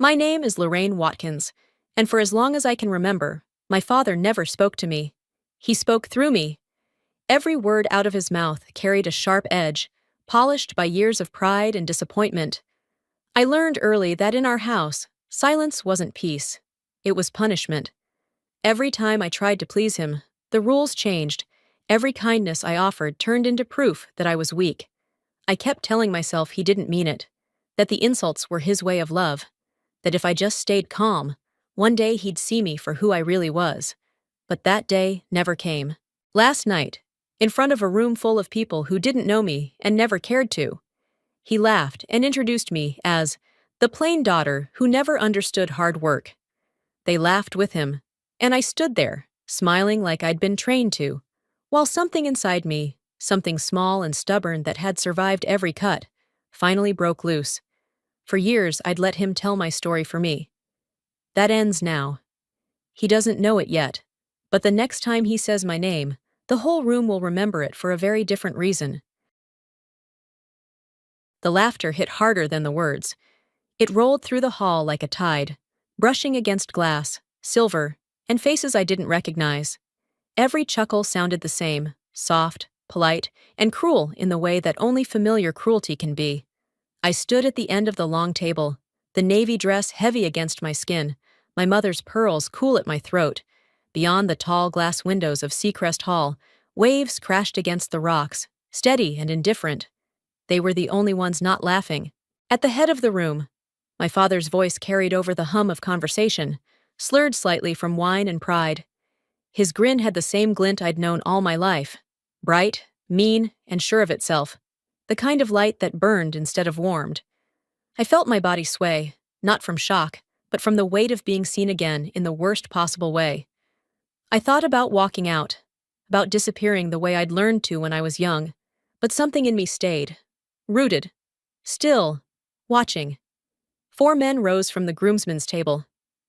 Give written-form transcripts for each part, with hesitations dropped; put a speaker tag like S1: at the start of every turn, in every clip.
S1: My name is Lorraine Watkins, and for as long as I can remember, my father never spoke to me. He spoke through me. Every word out of his mouth carried a sharp edge, polished by years of pride and disappointment. I learned early that in our house, silence wasn't peace. It was punishment. Every time I tried to please him, the rules changed. Every kindness I offered turned into proof that I was weak. I kept telling myself he didn't mean it, that the insults were his way of love, that if I just stayed calm, one day he'd see me for who I really was. But that day never came. Last night, in front of a room full of people who didn't know me and never cared to, he laughed and introduced me as the plain daughter who never understood hard work. They laughed with him, and I stood there, smiling like I'd been trained to, while something inside me, something small and stubborn that had survived every cut, finally broke loose. For years, I'd let him tell my story for me. That ends now. He doesn't know it yet, but the next time he says my name, the whole room will remember it for a very different reason. The laughter hit harder than the words. It rolled through the hall like a tide, brushing against glass, silver, and faces I didn't recognize. Every chuckle sounded the same, soft, polite, and cruel in the way that only familiar cruelty can be. I stood at the end of the long table, the navy dress heavy against my skin, my mother's pearls cool at my throat. Beyond the tall glass windows of Seacrest Hall, waves crashed against the rocks, steady and indifferent. They were the only ones not laughing. At the head of the room, my father's voice carried over the hum of conversation, slurred slightly from wine and pride. His grin had the same glint I'd known all my life, bright, mean, and sure of itself, the kind of light that burned instead of warmed. I felt my body sway, not from shock, but from the weight of being seen again in the worst possible way. I thought about walking out, about disappearing the way I'd learned to when I was young, but something in me stayed, rooted, still, watching. 4 men rose from the groomsman's table.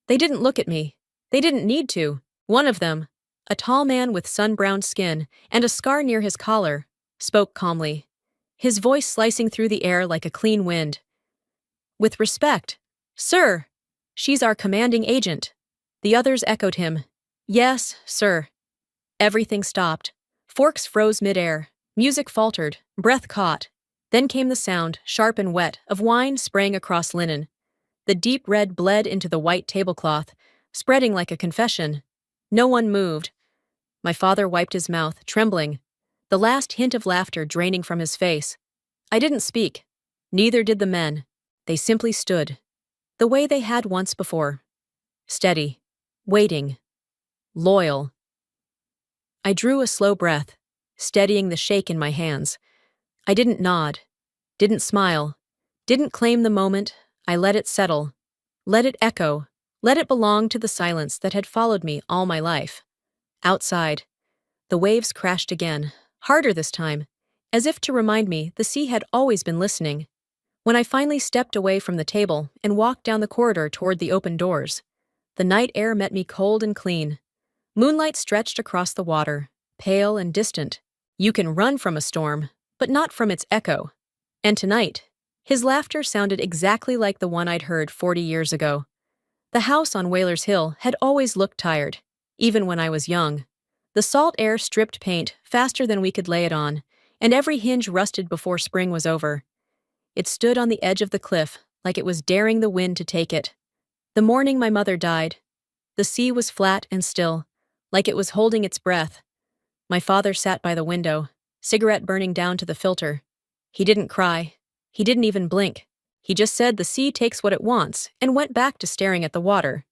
S1: They didn't look at me. They didn't need to. One of them, a tall man with sun-browned skin and a scar near his collar, spoke calmly, his voice slicing through the air like a clean wind. With respect, "Sir, she's our commanding agent." The others echoed him, "Yes, sir." Everything stopped. Forks froze midair, music faltered, breath caught. Then came the sound, sharp and wet, of wine spraying across linen. The deep red bled into the white tablecloth, spreading like a confession. No one moved. My father wiped his mouth, trembling, the last hint of laughter draining from his face. I didn't speak. Neither did the men. They simply stood, the way they had once before. Steady, waiting, loyal. I drew a slow breath, steadying the shake in my hands. I didn't nod, didn't smile, didn't claim the moment. I let it settle, let it echo, let it belong to the silence that had followed me all my life. Outside, the waves crashed again, harder this time, as if to remind me the sea had always been listening. When I finally stepped away from the table and walked down the corridor toward the open doors, the night air met me cold and clean. Moonlight stretched across the water, pale and distant. You can run from a storm, but not from its echo. And tonight, his laughter sounded exactly like the one I'd heard 40 years ago. The house on Whalers Hill had always looked tired, even when I was young. The salt air stripped paint faster than we could lay it on, and every hinge rusted before spring was over. It stood on the edge of the cliff, like it was daring the wind to take it. The morning my mother died, the sea was flat and still, like it was holding its breath. My father sat by the window, cigarette burning down to the filter. He didn't cry. He didn't even blink. He just said the sea takes what it wants and went back to staring at the water.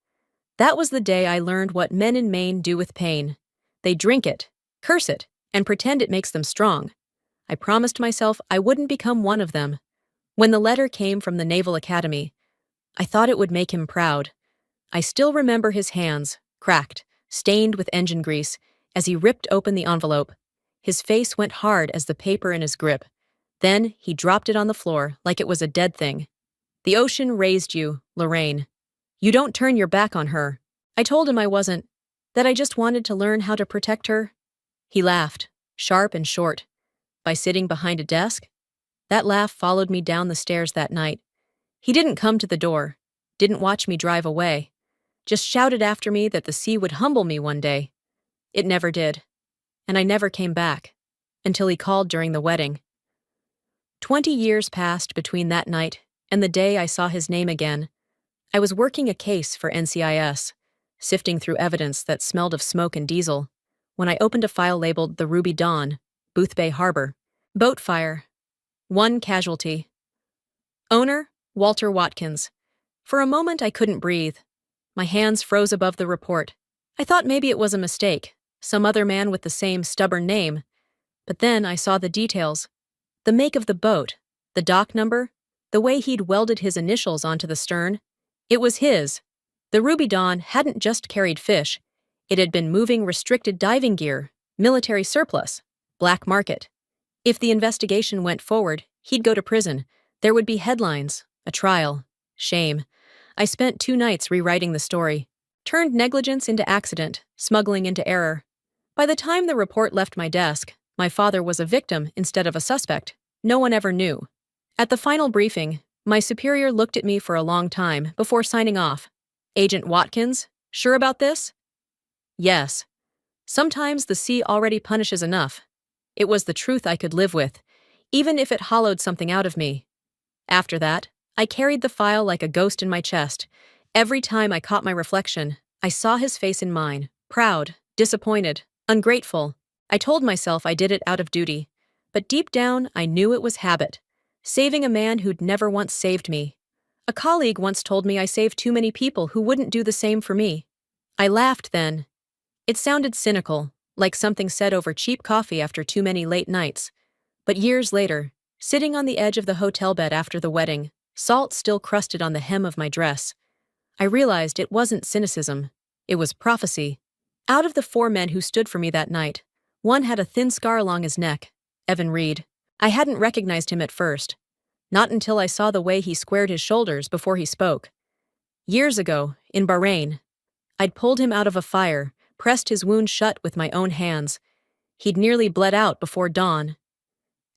S1: That was the day I learned what men in Maine do with pain. They drink it, curse it, and pretend it makes them strong. I promised myself I wouldn't become one of them. When the letter came from the Naval Academy, I thought it would make him proud. I still remember his hands, cracked, stained with engine grease, as he ripped open the envelope. His face went hard as the paper in his grip. Then he dropped it on the floor like it was a dead thing. "The ocean raised you, Lorraine. You don't turn your back on her." I told him I wasn't, that I just wanted to learn how to protect her. He laughed, sharp and short. By sitting behind a desk? That laugh followed me down the stairs that night. He didn't come to the door. didn't watch me drive away, just shouted after me that the sea would humble me one day. It never did, and I never came back, until he called during the wedding. 20 years passed between that night and the day I saw his name again. I was working a case for NCIS, sifting through evidence that smelled of smoke and diesel, when I opened a file labeled The Ruby Dawn, Boothbay Harbor. Boat fire. 1 casualty. Owner, Walter Watkins. For a moment I couldn't breathe. My hands froze above the report. I thought maybe it was a mistake, some other man with the same stubborn name. But then I saw the details. The make of the boat, the dock number, the way he'd welded his initials onto the stern. It was his. The Ruby Dawn hadn't just carried fish. It had been moving restricted diving gear, military surplus, black market. If the investigation went forward, he'd go to prison. There would be headlines, a trial, shame. I spent 2 nights rewriting the story. Turned negligence into accident, smuggling into error. By the time the report left my desk, my father was a victim instead of a suspect. No one ever knew. At the final briefing, my superior looked at me for a long time before signing off. Agent Watkins, sure about this? Yes. Sometimes the sea already punishes enough. It was the truth I could live with, even if it hollowed something out of me. After that, I carried the file like a ghost in my chest. Every time I caught my reflection, I saw his face in mine, proud, disappointed, ungrateful. I told myself I did it out of duty, but deep down I knew it was habit, saving a man who'd never once saved me. A colleague once told me I saved too many people who wouldn't do the same for me. I laughed then. It sounded cynical, like something said over cheap coffee after too many late nights. But years later, sitting on the edge of the hotel bed after the wedding, salt still crusted on the hem of my dress, I realized it wasn't cynicism, it was prophecy. Out of the 4 men who stood for me that night, one had a thin scar along his neck, Evan Reed. I hadn't recognized him at first, not until I saw the way he squared his shoulders before he spoke. Years ago, in Bahrain, I'd pulled him out of a fire, pressed his wound shut with my own hands. He'd nearly bled out before dawn.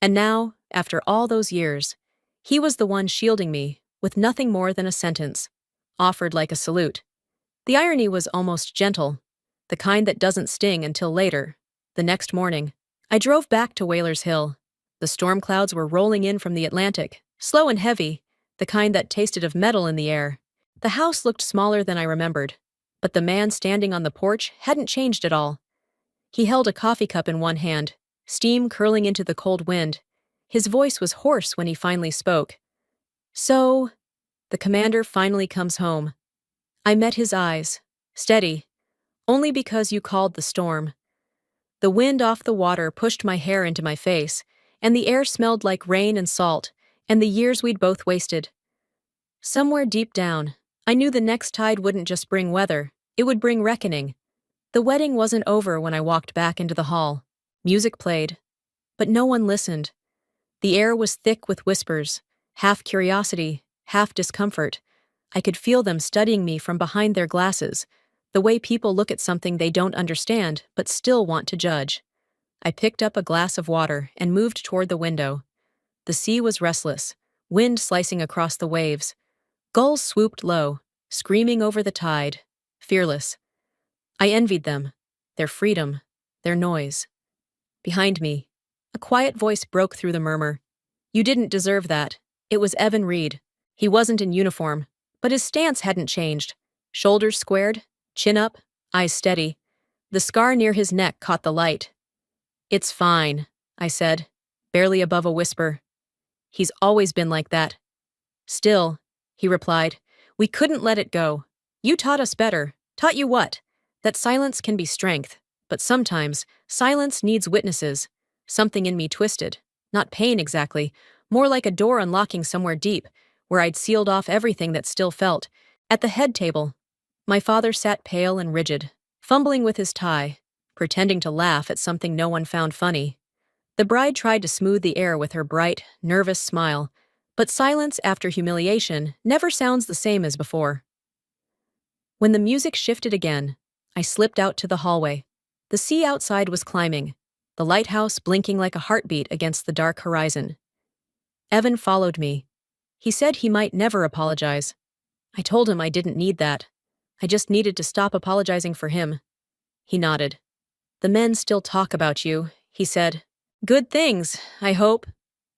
S1: And now, after all those years, he was the one shielding me, with nothing more than a sentence, offered like a salute. The irony was almost gentle, the kind that doesn't sting until later. The next morning, I drove back to Whalers Hill. The storm clouds were rolling in from the Atlantic, slow and heavy, the kind that tasted of metal in the air. The house looked smaller than I remembered, but the man standing on the porch hadn't changed at all. He held a coffee cup in one hand, steam curling into the cold wind. His voice was hoarse when he finally spoke. So, the commander finally comes home. I met his eyes, steady, only because you called the storm. The wind off the water pushed my hair into my face, and the air smelled like rain and salt, and the years we'd both wasted. Somewhere deep down, I knew the next tide wouldn't just bring weather, it would bring reckoning. The wedding wasn't over when I walked back into the hall. Music played, but no one listened. The air was thick with whispers, half curiosity, half discomfort. I could feel them studying me from behind their glasses, the way people look at something they don't understand but still want to judge. I picked up a glass of water and moved toward the window. The sea was restless, wind slicing across the waves. Gulls swooped low, screaming over the tide, fearless. I envied them, their freedom, their noise. Behind me, a quiet voice broke through the murmur. You didn't deserve that. It was Evan Reed. He wasn't in uniform, but his stance hadn't changed. Shoulders squared, chin up, eyes steady. The scar near his neck caught the light. It's fine, I said, barely above a whisper. He's always been like that. Still, he replied, we couldn't let it go. You taught us better. Taught you what? That silence can be strength, but sometimes silence needs witnesses. Something in me twisted. Not pain exactly, more like a door unlocking somewhere deep, where I'd sealed off everything that still felt. At the head table, my father sat pale and rigid, fumbling with his tie, pretending to laugh at something no one found funny. The bride tried to smooth the air with her bright, nervous smile, but silence after humiliation never sounds the same as before. When the music shifted again, I slipped out to the hallway. The sea outside was climbing, the lighthouse blinking like a heartbeat against the dark horizon. Evan followed me. He said he might never apologize. I told him I didn't need that. I just needed to stop apologizing for him. He nodded. The men still talk about you, he said. Good things, I hope.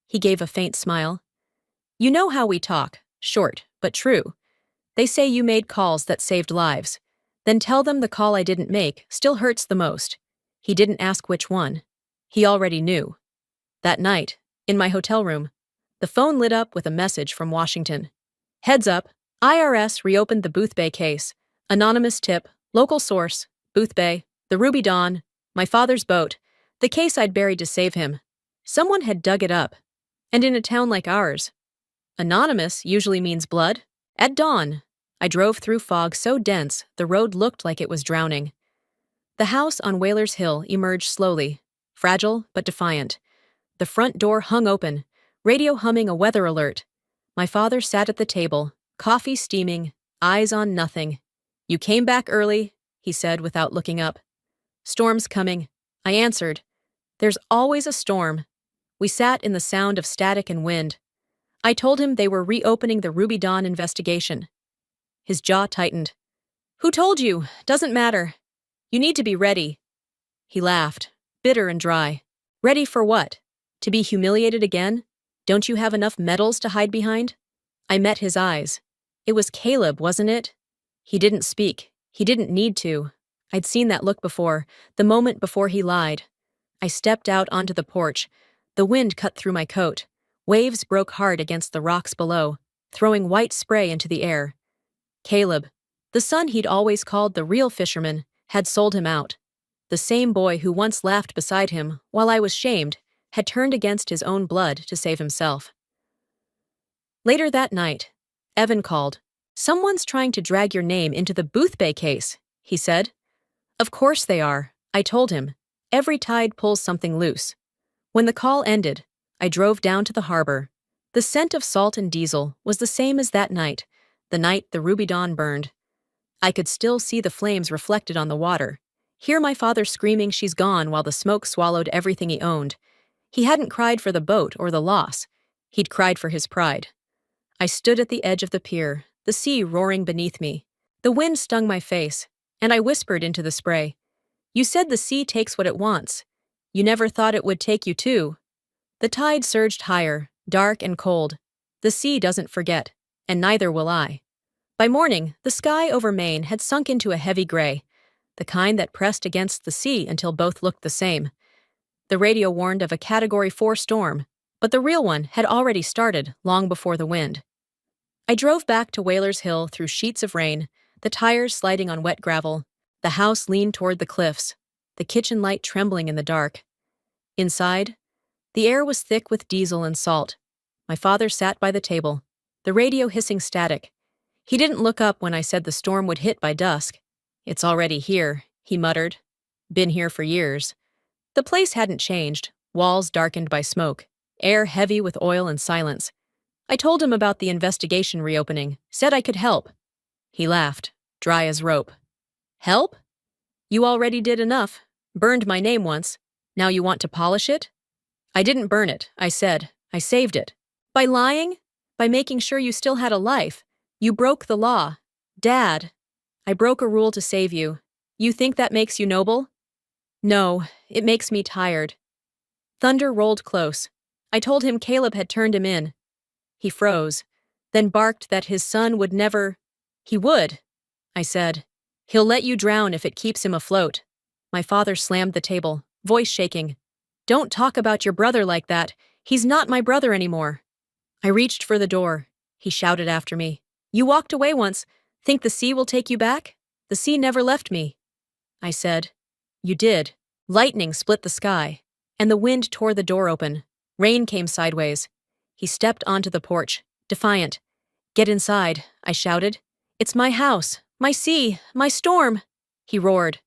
S1: He gave a faint smile. You know how we talk, short, but true. They say you made calls that saved lives. Then tell them the call I didn't make still hurts the most. He didn't ask which one. He already knew. That night, in my hotel room, the phone lit up with a message from Washington. Heads up, IRS reopened the Boothbay case. Anonymous tip, local source, Boothbay, the Ruby Dawn, my father's boat, the case I'd buried to save him. Someone had dug it up. And in a town like ours. Anonymous usually means blood. At dawn, I drove through fog so dense the road looked like it was drowning. The house on Whalers Hill emerged slowly, fragile but defiant. The front door hung open, radio humming a weather alert. My father sat at the table, coffee steaming, eyes on nothing. You came back early, he said without looking up. Storm's coming, I answered. There's always a storm. We sat in the sound of static and wind. I told him they were reopening the Ruby Dawn investigation. His jaw tightened. Who told you? Doesn't matter. You need to be ready. He laughed, bitter and dry. Ready for what? To be humiliated again? Don't you have enough medals to hide behind? I met his eyes. It was Caleb, wasn't it? He didn't speak. He didn't need to. I'd seen that look before, the moment before he lied. I stepped out onto the porch. The wind cut through my coat. Waves broke hard against the rocks below, throwing white spray into the air. Caleb, the son he'd always called the real fisherman, had sold him out. The same boy who once laughed beside him, while I was shamed, had turned against his own blood to save himself. Later that night, Evan called. Someone's trying to drag your name into the Boothbay case, he said. Of course they are, I told him. Every tide pulls something loose. When the call ended, I drove down to the harbor. The scent of salt and diesel was the same as that night, the night the Ruby Dawn burned. I could still see the flames reflected on the water, hear my father screaming she's gone while the smoke swallowed everything he owned. He hadn't cried for the boat or the loss. He'd cried for his pride. I stood at the edge of the pier, the sea roaring beneath me. The wind stung my face, and I whispered into the spray. You said the sea takes what it wants. You never thought it would take you too. The tide surged higher, dark and cold. The sea doesn't forget, and neither will I. By morning, the sky over Maine had sunk into a heavy gray, the kind that pressed against the sea until both looked the same. The radio warned of a Category 4 storm, but the real one had already started long before the wind. I drove back to Whalers Hill through sheets of rain, the tires sliding on wet gravel. The house leaned toward the cliffs, the kitchen light trembling in the dark. Inside, the air was thick with diesel and salt. My father sat by the table, the radio hissing static. He didn't look up when I said the storm would hit by dusk. It's already here, he muttered. Been here for years. The place hadn't changed, walls darkened by smoke, air heavy with oil and silence. I told him about the investigation reopening, said I could help. He laughed, dry as rope. Help? You already did enough. Burned my name once. Now you want to polish it? I didn't burn it, I said. I saved it. By lying? By making sure you still had a life. You broke the law. Dad. I broke a rule to save you. You think that makes you noble? No, it makes me tired. Thunder rolled close. I told him Caleb had turned him in. He froze, then barked that his son would never. He would, I said. He'll let you drown if it keeps him afloat. My father slammed the table, voice shaking. Don't talk about your brother like that. He's not my brother anymore. I reached for the door. He shouted after me. You walked away once. Think the sea will take you back? The sea never left me. I said. You did. Lightning split the sky, and the wind tore the door open. Rain came sideways. He stepped onto the porch, defiant. Get inside, I shouted. It's my house, my sea, my storm. He roared.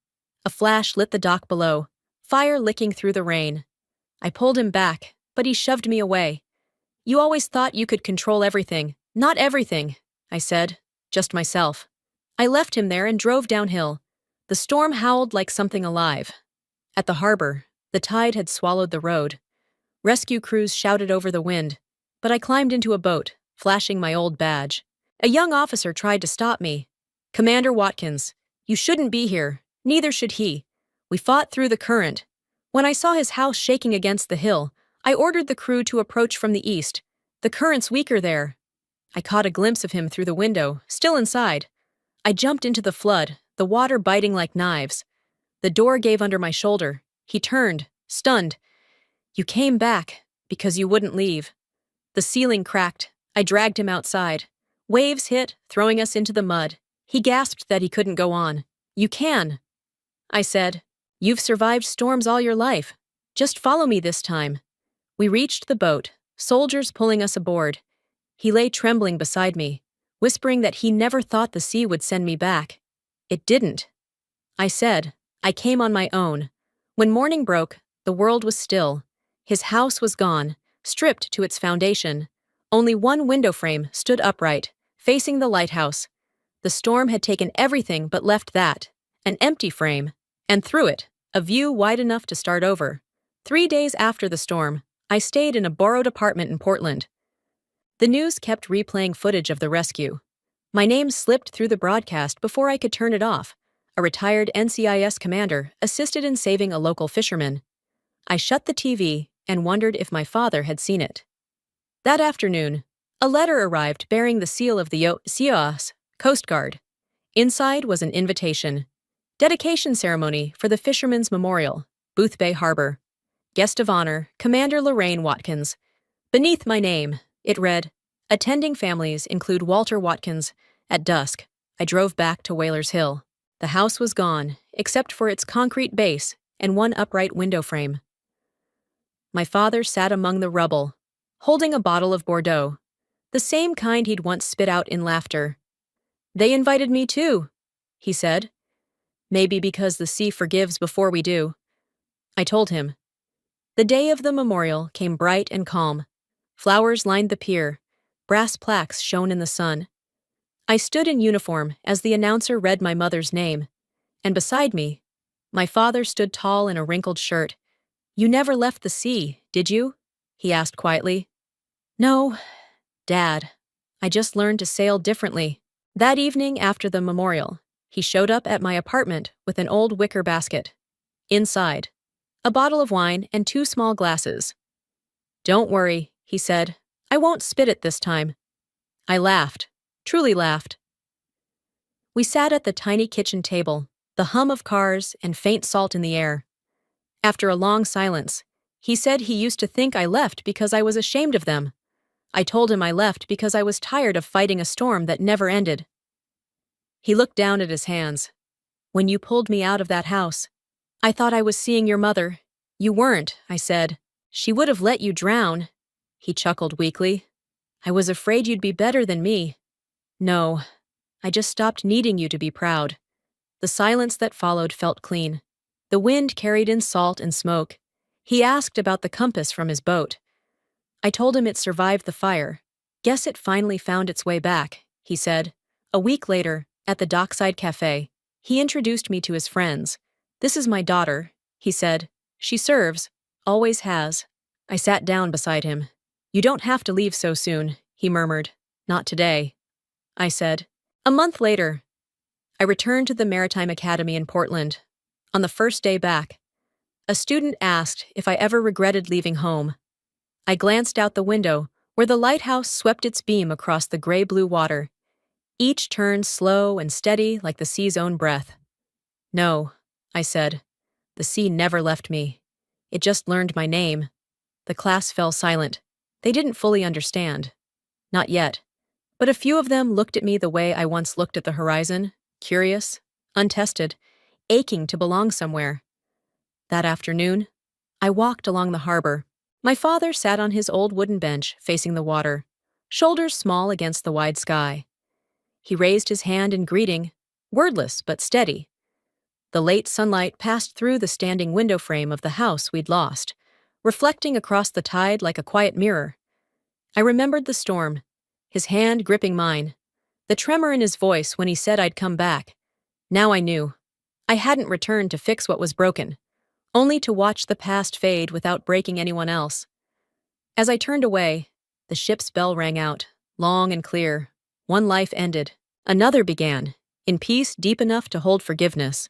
S1: A flash lit the dock below, fire licking through the rain. I pulled him back, but he shoved me away. You always thought you could control everything. Not everything, I said, just myself. I left him there and drove downhill. The storm howled like something alive. At the harbor, the tide had swallowed the road. Rescue crews shouted over the wind, but I climbed into a boat, flashing my old badge. A young officer tried to stop me. "Commander Watkins, you shouldn't be here. Neither should he." We fought through the current. When I saw his house shaking against the hill, I ordered the crew to approach from the east. "The current's weaker there." I caught a glimpse of him through the window, still inside. I jumped into the flood, the water biting like knives. The door gave under my shoulder. He turned, stunned. "You came back, because you wouldn't leave." The ceiling cracked. I dragged him outside. Waves hit, throwing us into the mud. He gasped that he couldn't go on. "You can," I said. "You've survived storms all your life. Just follow me this time." We reached the boat, soldiers pulling us aboard. He lay trembling beside me, whispering that he never thought the sea would send me back. It didn't. I said, "I came on my own." When morning broke, the world was still. His house was gone, stripped to its foundation. Only one window frame stood upright, facing the lighthouse. The storm had taken everything but left that, an empty frame, and through it, a view wide enough to start over. 3 days after the storm, I stayed in a borrowed apartment in Portland. The news kept replaying footage of the rescue. My name slipped through the broadcast before I could turn it off. A retired NCIS commander assisted in saving a local fisherman. I shut the TV and wondered if my father had seen it. That afternoon, a letter arrived bearing the seal of the U.S. Coast Guard. Inside was an invitation. Dedication ceremony for the Fisherman's Memorial, Boothbay Harbor. Guest of honor, Commander Lorraine Watkins. Beneath my name, it read, "Attending families include Walter Watkins." At dusk, I drove back to Whalers Hill. The house was gone, except for its concrete base and one upright window frame. My father sat among the rubble, holding a bottle of Bordeaux, the same kind he'd once spit out in laughter. "They invited me too," he said. "Maybe because the sea forgives before we do." I told him. The day of the memorial came bright and calm. Flowers lined the pier. Brass plaques shone in the sun. I stood in uniform as the announcer read my mother's name, and beside me, my father stood tall in a wrinkled shirt. "You never left the sea, did you?" he asked quietly. "No, Dad. I just learned to sail differently." That evening after the memorial, he showed up at my apartment with an old wicker basket. Inside, a bottle of wine and 2 small glasses. "Don't worry," he said. "I won't spit it this time." I laughed, truly laughed. We sat at the tiny kitchen table, the hum of cars and faint salt in the air. After a long silence, he said he used to think I left because I was ashamed of them. I told him I left because I was tired of fighting a storm that never ended. He looked down at his hands. "When you pulled me out of that house, I thought I was seeing your mother." "You weren't," I said. "She would have let you drown." He chuckled weakly. "I was afraid you'd be better than me." "No, I just stopped needing you to be proud." The silence that followed felt clean. The wind carried in salt and smoke. He asked about the compass from his boat. I told him it survived the fire. "Guess it finally found its way back," he said. A week later, at the Dockside Cafe, he introduced me to his friends. "This is my daughter," he said. "She serves, always has." I sat down beside him. "You don't have to leave so soon," he murmured. "Not today," I said. A month later, I returned to the Maritime Academy in Portland. On the first day back, a student asked if I ever regretted leaving home. I glanced out the window, where the lighthouse swept its beam across the gray-blue water, each turn slow and steady like the sea's own breath. "No," I said. "The sea never left me. It just learned my name." The class fell silent. They didn't fully understand. Not yet. But a few of them looked at me the way I once looked at the horizon, curious, untested, aching to belong somewhere. That afternoon, I walked along the harbor. My father sat on his old wooden bench facing the water, shoulders small against the wide sky. He raised his hand in greeting, wordless but steady. The late sunlight passed through the standing window frame of the house we'd lost, reflecting across the tide like a quiet mirror. I remembered the storm, his hand gripping mine, the tremor in his voice when he said I'd come back. Now I knew. I hadn't returned to fix what was broken, only to watch the past fade without breaking anyone else. As I turned away, the ship's bell rang out, long and clear. One life ended. Another began, in peace deep enough to hold forgiveness.